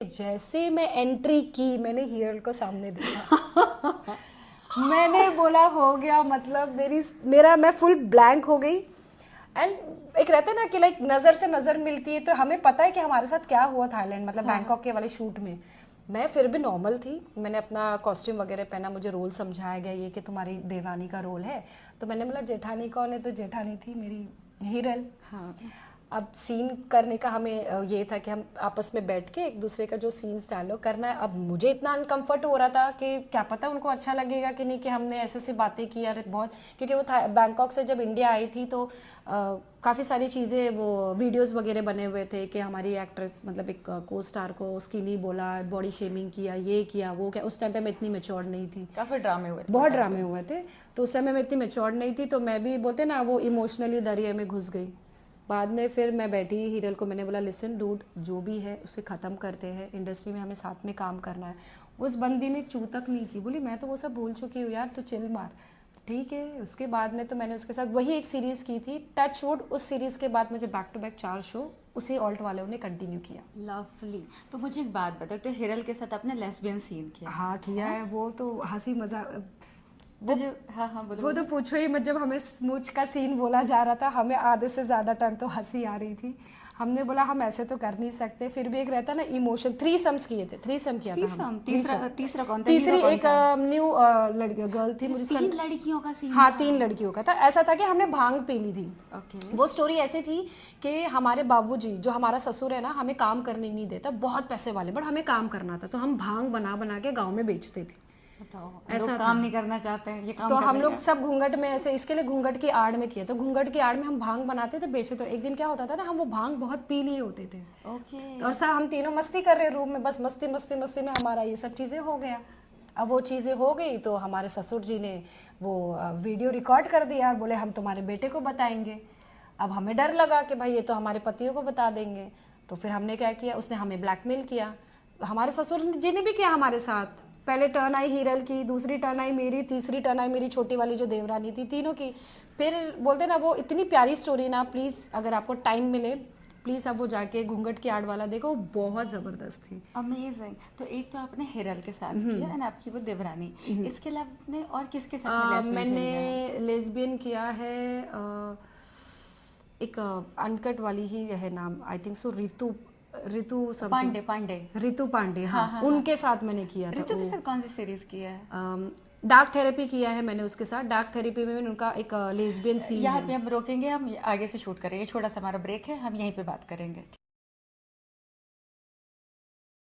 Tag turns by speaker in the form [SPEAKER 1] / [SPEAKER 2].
[SPEAKER 1] जैसे मैं एंट्री की मैंने हीरल को सामने देखा। मैंने बोला हो गया, मतलब मैं फुल ब्लैंक हो गई। एंड एक रहता है ना कि लाइक नज़र से नज़र मिलती है, तो हमें पता है कि हमारे साथ क्या हुआ थाईलैंड, मतलब बैंकॉक के वाले शूट में। मैं फिर भी नॉर्मल थी, मैंने अपना कॉस्ट्यूम वगैरह पहना, मुझे रोल समझाया गया ये कि तुम्हारी देवरानी का रोल है। तो मैंने बोला जेठानी कौन है, तो जेठानी थी मेरी हीरल।
[SPEAKER 2] हाँ।
[SPEAKER 1] अब सीन करने का हमें ये था कि हम आपस में बैठ के एक दूसरे का जो सीन्स डायलॉग करना है। अब मुझे इतना अनकंफर्ट हो रहा था कि क्या पता उनको अच्छा लगेगा कि नहीं, कि हमने ऐसे ऐसी बातें की यार बहुत, क्योंकि वो बैंकॉक से जब इंडिया आई थी तो काफ़ी सारी चीज़ें, वो वीडियोस वगैरह बने हुए थे कि हमारी एक्ट्रेस मतलब एक को स्टार को स्किनी बोला, बॉडी शेमिंग किया, ये किया वो क्या। उस टाइम पे मैं इतनी मैच्योर नहीं थी,
[SPEAKER 2] काफी ड्रामे हुए थे,
[SPEAKER 1] बहुत ड्रामे हुए थे। तो उस समय मैं इतनी मैच्योर नहीं थी, तो मैं भी बोलते ना वो इमोशनली दरिया में घुस गई। बाद में फिर मैं बैठी हीरल को मैंने बोला लिसन डूड, जो भी है उसे ख़त्म करते हैं, इंडस्ट्री में हमें साथ में काम करना है। उस बंदी ने चू तक नहीं की, बोली मैं तो वो सब भूल चुकी हूँ यार, तो चिल मार। ठीक है। उसके बाद में तो मैंने उसके साथ वही एक सीरीज़ की थी टच वुड। उस सीरीज़ के बाद मुझे बैक टू बैक 4 शो उसी ऑल्ट वालों ने कंटिन्यू किया।
[SPEAKER 2] लवली। तो मुझे एक बात बताओ, तो हिरल के साथ आपने लेस्बियन सीन किया?
[SPEAKER 1] हाँ किया है, वो तो हंसी मजाक
[SPEAKER 2] तो जो हाँ बोलो
[SPEAKER 1] वो तो पूछो ही मत। जब हमें स्मूच का सीन बोला जा रहा था, हमें आधे से ज़्यादा टाइम तो हंसी आ रही थी। हमने बोला हम ऐसे तो कर नहीं सकते, फिर भी एक रहता ना इमोशन। 3 सम्स किए थे, 3 सम किया था हम।
[SPEAKER 2] तीसरा कौन था?
[SPEAKER 1] तीसरी एक न्यू लड़की गर्ल थी, मुझे
[SPEAKER 2] तीन लड़कियों का सीन?
[SPEAKER 1] हाँ 3 लड़कियों का था। ऐसा था कि हमने भांग पी ली थी।
[SPEAKER 2] ओके।
[SPEAKER 1] वो स्टोरी ऐसी थी कि हमारे बाबूजी जो हमारा ससुर है ना, हमें काम करने नहीं देता, बहुत पैसे वाले, बट हमें काम करना था, तो हम भांग बना बना के गाँव में बेचते थे।
[SPEAKER 2] बताओ,
[SPEAKER 1] ऐसा
[SPEAKER 2] लोग काम नहीं करना चाहते हैं, ये काम
[SPEAKER 1] तो
[SPEAKER 2] कर
[SPEAKER 1] हम
[SPEAKER 2] रहे
[SPEAKER 1] लोग
[SPEAKER 2] हैं।
[SPEAKER 1] सब घूंघट में ऐसे, इसके लिए घूंघट की आड़ में किए। तो घूंघट की आड़ में हम भांग बनाते थे, बेचे। तो एक दिन क्या होता था ना, हम वो भांग बहुत पी लिए होते थे।
[SPEAKER 2] ओके।
[SPEAKER 1] और सब हम तीनों मस्ती कर रहे रूम में, बस मस्ती मस्ती मस्ती में हमारा ये सब चीज़ें हो गया। अब वो चीज़ें हो गई तो हमारे ससुर जी ने वो वीडियो रिकॉर्ड कर दिया और बोले हम तुम्हारे बेटे को बताएंगे। अब हमें डर लगा कि भाई ये तो हमारे पतियों को बता देंगे। तो फिर हमने क्या किया, उसने हमें ब्लैकमेल किया। हमारे ससुर जी ने भी किया हमारे साथ। पहले टर्न आई हीरल की, दूसरी टर्न आई मेरी, तीसरी टर्न आई मेरी छोटी वाली जो देवरानी थी, तीनों की। फिर बोलते ना वो इतनी प्यारी स्टोरी ना, प्लीज़ अगर आपको टाइम मिले प्लीज़ अब वो जाके घूंघट की आड़ वाला देखो, बहुत ज़बरदस्त थी।
[SPEAKER 2] अमेजिंग। तो एक तो आपने हिरल के साथ किया एंड आपकी वो देवरानी, इसके अलावा आपने और किसके साथ लेस्बियन
[SPEAKER 1] मैंने
[SPEAKER 2] सीन किया?
[SPEAKER 1] लेस्बियन किया है एक अनकट वाली ही है नाम, I think so Ritu, Ritu
[SPEAKER 2] Pandey. Pandey.
[SPEAKER 1] Ritu Pandey, हाँ, उनके साथ मैंने किया था।
[SPEAKER 2] ऋतु के साथ कौन सी सीरीज किया है?
[SPEAKER 1] डार्क थेरेपी किया है मैंने उसके साथ। डार्क थेरेपी में उनका एक लेस्बियन सीन
[SPEAKER 2] यहाँ
[SPEAKER 1] है।
[SPEAKER 2] पे हम रोकेंगे, हम आगे से शूट करेंगे, छोटा सा हमारा ब्रेक है, हम यहीं पे बात करेंगे।